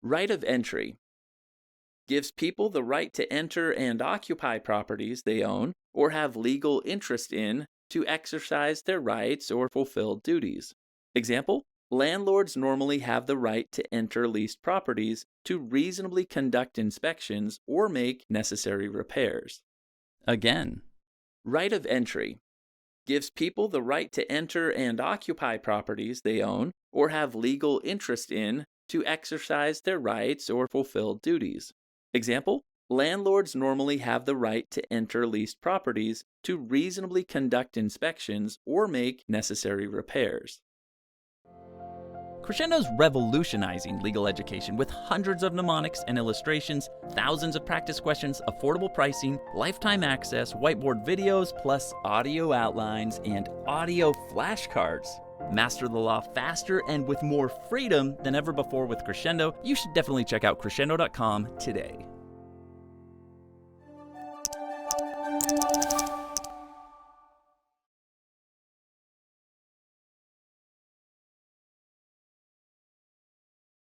Right of entry gives people the right to enter and occupy properties they own or have legal interest in to exercise their rights or fulfill duties. Example, landlords normally have the right to enter leased properties to reasonably conduct inspections or make necessary repairs. Again, right of entry gives people the right to enter and occupy properties they own or have legal interest in to exercise their rights or fulfill duties. Example, landlords normally have the right to enter leased properties to reasonably conduct inspections or make necessary repairs. Crescendo's revolutionizing legal education with hundreds of mnemonics and illustrations, thousands of practice questions, affordable pricing, lifetime access, whiteboard videos, plus audio outlines and audio flashcards. Master the law faster and with more freedom than ever before with Crescendo. You should definitely check out crescendo.com today.